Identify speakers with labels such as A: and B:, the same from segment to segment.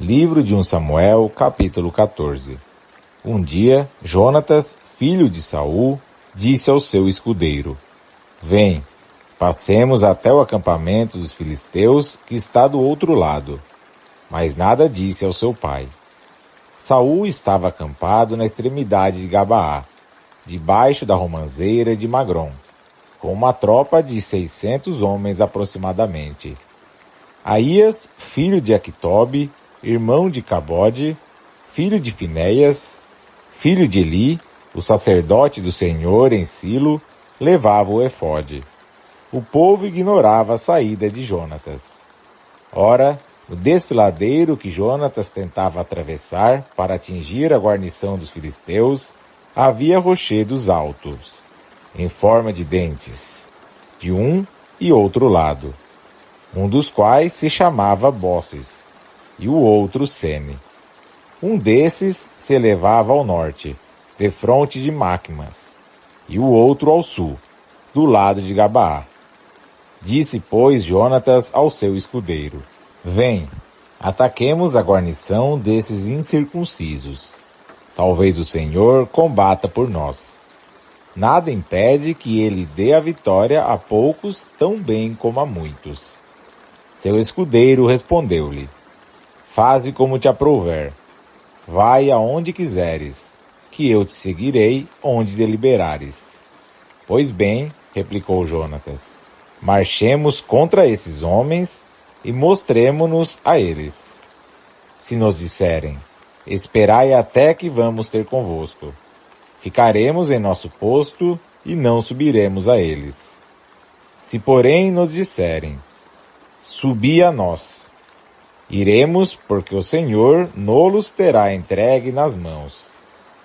A: Livro de 1 Samuel, capítulo 14. Um dia, Jonatas, filho de Saul, disse ao seu escudeiro: Vem, passemos até o acampamento dos filisteus, que está do outro lado. Mas nada disse ao seu pai. Saul estava acampado na extremidade de Gabaá, debaixo da romanceira de Magrom, com uma tropa de 600 homens aproximadamente. Aías, filho de Aquitobe, irmão de Cabode, filho de Finéias, filho de Eli, o sacerdote do Senhor em Silo, levava o efode. O povo ignorava a saída de Jonatas. Ora, no desfiladeiro que Jonatas tentava atravessar para atingir a guarnição dos filisteus, havia rochedos altos, em forma de dentes, de um e outro lado, um dos quais se chamava Bosses, e o outro Sene. Um desses se elevava ao norte, defronte de Macmas, e o outro ao sul, do lado de Gabaá. Disse, pois, Jonatas ao seu escudeiro: Vem, ataquemos a guarnição desses incircuncisos. Talvez o Senhor combata por nós. Nada impede que ele dê a vitória a poucos tão bem como a muitos. Seu escudeiro respondeu-lhe: Faze como te aprouver. Vai aonde quiseres, que eu te seguirei onde deliberares. Pois bem, replicou Jonatas, marchemos contra esses homens e mostremo-nos a eles. Se nos disserem: Esperai até que vamos ter convosco, ficaremos em nosso posto e não subiremos a eles. Se porém nos disserem: Subi a nós, iremos, porque o Senhor nos terá entregue nas mãos.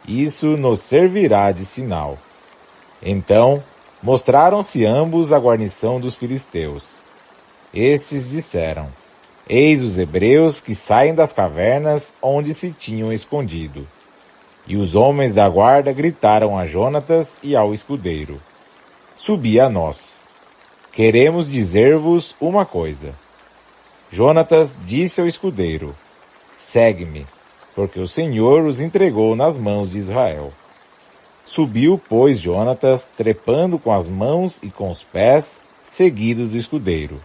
A: Isso nos servirá de sinal. Então, mostraram-se ambos à guarnição dos filisteus. Esses disseram: Eis os hebreus que saem das cavernas onde se tinham escondido. E os homens da guarda gritaram a Jonatas e ao escudeiro: Subi a nós. Queremos dizer-vos uma coisa. Jonatas disse ao escudeiro: Segue-me, porque o Senhor os entregou nas mãos de Israel. Subiu, pois, Jonatas, trepando com as mãos e com os pés, seguido do escudeiro.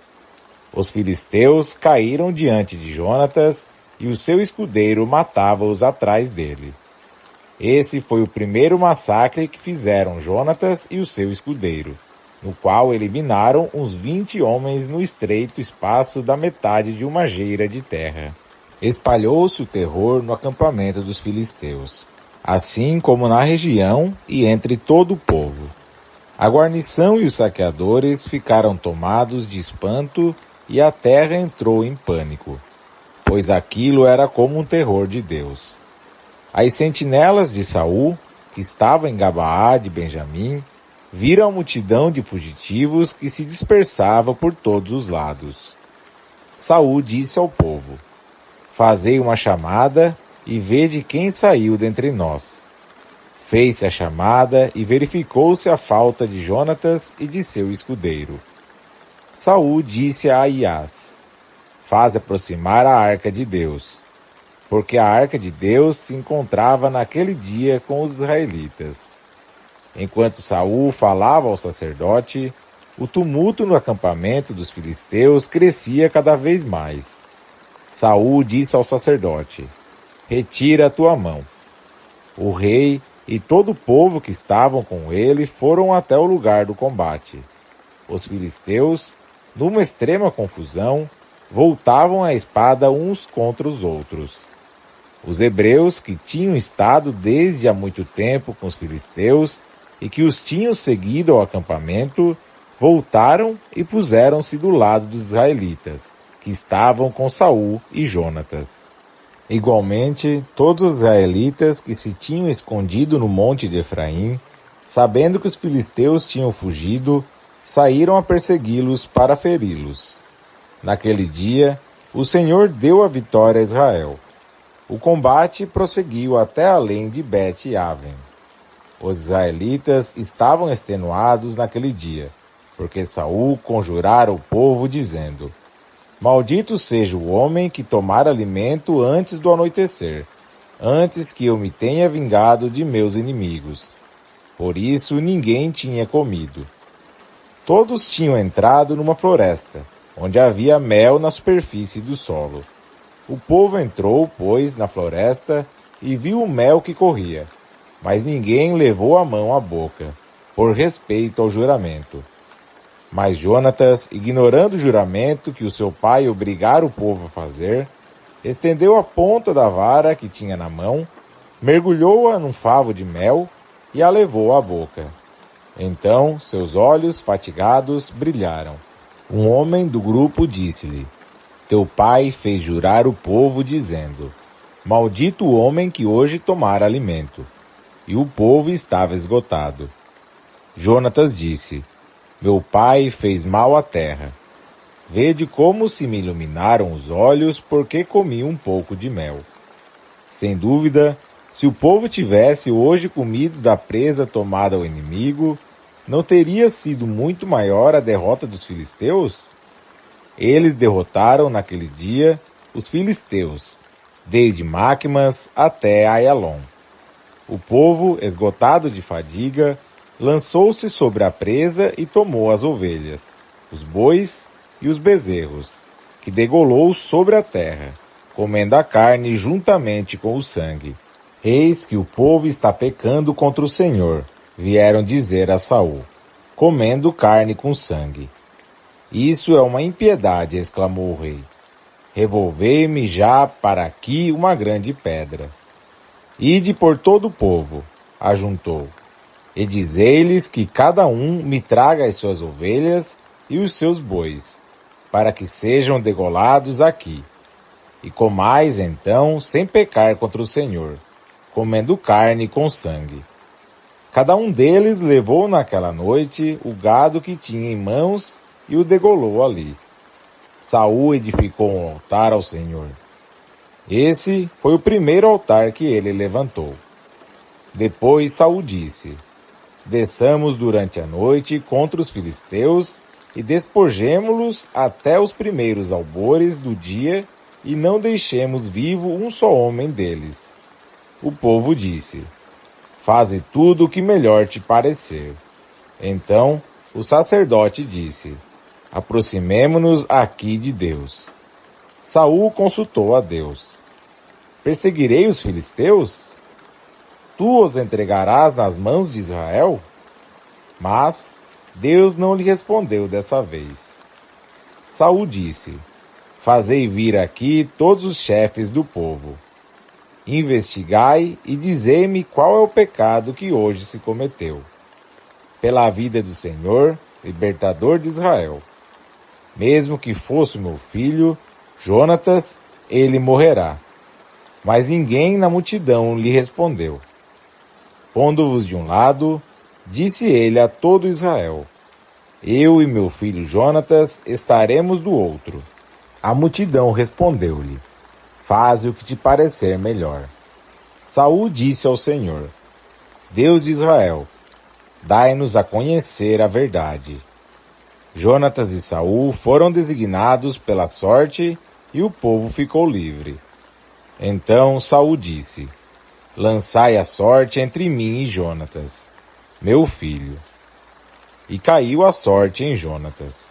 A: Os filisteus caíram diante de Jonatas, e o seu escudeiro matava-os atrás dele. Esse foi o primeiro massacre que fizeram Jonatas e o seu escudeiro, no qual eliminaram uns 20 homens no estreito espaço da metade de uma geira de terra. Espalhou-se o terror no acampamento dos filisteus, assim como na região e entre todo o povo. A guarnição e os saqueadores ficaram tomados de espanto e a terra entrou em pânico, pois aquilo era como um terror de Deus. As sentinelas de Saul, que estavam em Gabaá de Benjamim, viram a multidão de fugitivos que se dispersava por todos os lados. Saul disse ao povo: Fazei uma chamada e vede quem saiu dentre nós. Fez-se a chamada e verificou-se a falta de Jonatas e de seu escudeiro. Saul disse a Aías: Faz aproximar a arca de Deus, porque a arca de Deus se encontrava naquele dia com os israelitas. Enquanto Saul falava ao sacerdote, o tumulto no acampamento dos filisteus crescia cada vez mais. Saul disse ao sacerdote: Retira a tua mão. O rei e todo o povo que estavam com ele foram até o lugar do combate. Os filisteus, numa extrema confusão, voltavam a espada uns contra os outros. Os hebreus, que tinham estado desde há muito tempo com os filisteus e que os tinham seguido ao acampamento, voltaram e puseram-se do lado dos israelitas, que estavam com Saul e Jonatas. Igualmente, todos os israelitas que se tinham escondido no monte de Efraim, sabendo que os filisteus tinham fugido, saíram a persegui-los para feri-los. Naquele dia, o Senhor deu a vitória a Israel. O combate prosseguiu até além de Bet-Aven. Os israelitas estavam extenuados naquele dia, porque Saul conjurara o povo dizendo: Maldito seja o homem que tomar alimento antes do anoitecer, antes que eu me tenha vingado de meus inimigos. Por isso ninguém tinha comido. Todos tinham entrado numa floresta, onde havia mel na superfície do solo. O povo entrou, pois, na floresta e viu o mel que corria, mas ninguém levou a mão à boca, por respeito ao juramento. Mas Jonatas, ignorando o juramento que o seu pai obrigara o povo a fazer, estendeu a ponta da vara que tinha na mão, mergulhou-a num favo de mel e a levou à boca. Então seus olhos fatigados brilharam. Um homem do grupo disse-lhe: Teu pai fez jurar o povo dizendo: Maldito o homem que hoje tomar alimento. E o povo estava esgotado. Jonatas disse: Meu pai fez mal à terra. Vede como se me iluminaram os olhos porque comi um pouco de mel. Sem dúvida, se o povo tivesse hoje comido da presa tomada ao inimigo, não teria sido muito maior a derrota dos filisteus? Eles derrotaram naquele dia os filisteus, desde Macmas até Aialon. O povo, esgotado de fadiga, lançou-se sobre a presa e tomou as ovelhas, os bois e os bezerros, que degolou sobre a terra, comendo a carne juntamente com o sangue. Eis que o povo está pecando contra o Senhor, vieram dizer a Saul, comendo carne com sangue. Isso é uma impiedade, exclamou o rei. Revolvei-me já para aqui uma grande pedra. Ide por todo o povo, ajuntou, e dizei-lhes que cada um me traga as suas ovelhas e os seus bois, para que sejam degolados aqui. E comais então sem pecar contra o Senhor, comendo carne com sangue. Cada um deles levou naquela noite o gado que tinha em mãos e o degolou ali. Saul edificou um altar ao Senhor. Esse foi o primeiro altar que ele levantou. Depois Saul disse: Desçamos durante a noite contra os filisteus e despojemo-los até os primeiros albores do dia e não deixemos vivo um só homem deles. O povo disse: Faze tudo o que melhor te parecer. Então o sacerdote disse: Aproximemo-nos aqui de Deus. Saul consultou a Deus: Perseguirei os filisteus? Tu os entregarás nas mãos de Israel? Mas Deus não lhe respondeu dessa vez. Saul disse: Fazei vir aqui todos os chefes do povo. Investigai e dizei-me qual é o pecado que hoje se cometeu. Pela vida do Senhor, libertador de Israel. Mesmo que fosse meu filho, Jonatas, ele morrerá. Mas ninguém na multidão lhe respondeu. Pondo-vos de um lado, disse ele a todo Israel: Eu e meu filho Jonatas estaremos do outro. A multidão respondeu-lhe: Faze o que te parecer melhor. Saul disse ao Senhor: Deus de Israel, dai-nos a conhecer a verdade. Jonatas e Saul foram designados pela sorte e o povo ficou livre. Então Saul disse: Lançai a sorte entre mim e Jonatas, meu filho. E caiu a sorte em Jonatas.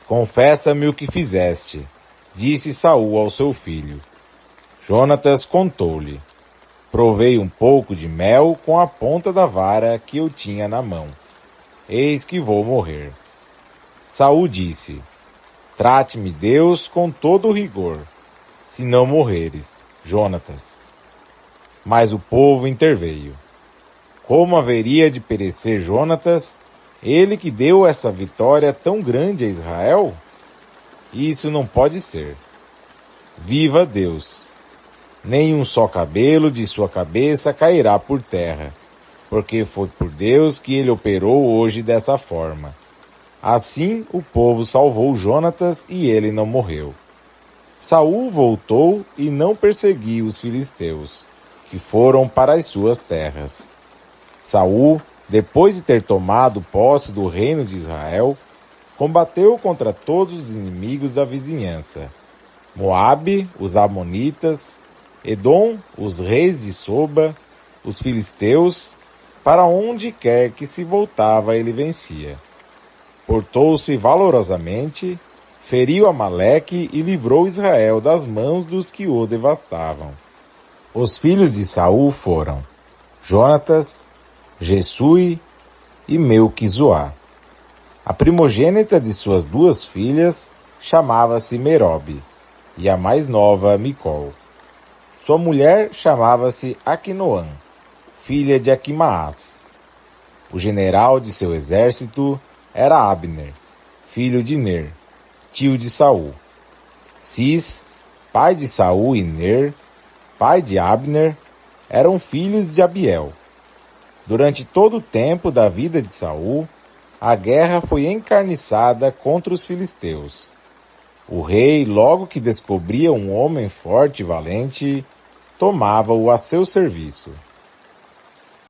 A: Confessa-me o que fizeste, disse Saul ao seu filho. Jonatas contou-lhe: Provei um pouco de mel com a ponta da vara que eu tinha na mão. Eis que vou morrer. Saul disse: Trate-me Deus com todo o rigor, se não morreres, Jonatas. Mas o povo interveio. Como haveria de perecer Jonatas, ele que deu essa vitória tão grande a Israel? Isso não pode ser. Viva Deus! Nem um só cabelo de sua cabeça cairá por terra, porque foi por Deus que ele operou hoje dessa forma. Assim o povo salvou Jonatas e ele não morreu. Saul voltou e não perseguiu os filisteus, que foram para as suas terras. Saul, depois de ter tomado posse do reino de Israel, combateu contra todos os inimigos da vizinhança: Moabe, os amonitas, Edom, os reis de Soba, os filisteus. Para onde quer que se voltava ele vencia. Portou-se valorosamente, feriu Amaleque e livrou Israel das mãos dos que o devastavam. Os filhos de Saul foram Jonatas, Jesui e Melquizoá. A primogênita de suas duas filhas chamava-se Merobe, e a mais nova Micol. Sua mulher chamava-se Aquinoã, filha de Aquimaás. O general de seu exército era Abner, filho de Ner, tio de Saul. Cis, pai de Saul, e Ner, pai de Abner, eram filhos de Abiel. Durante todo o tempo da vida de Saul, a guerra foi encarniçada contra os filisteus. O rei, logo que descobria um homem forte e valente, tomava-o a seu serviço.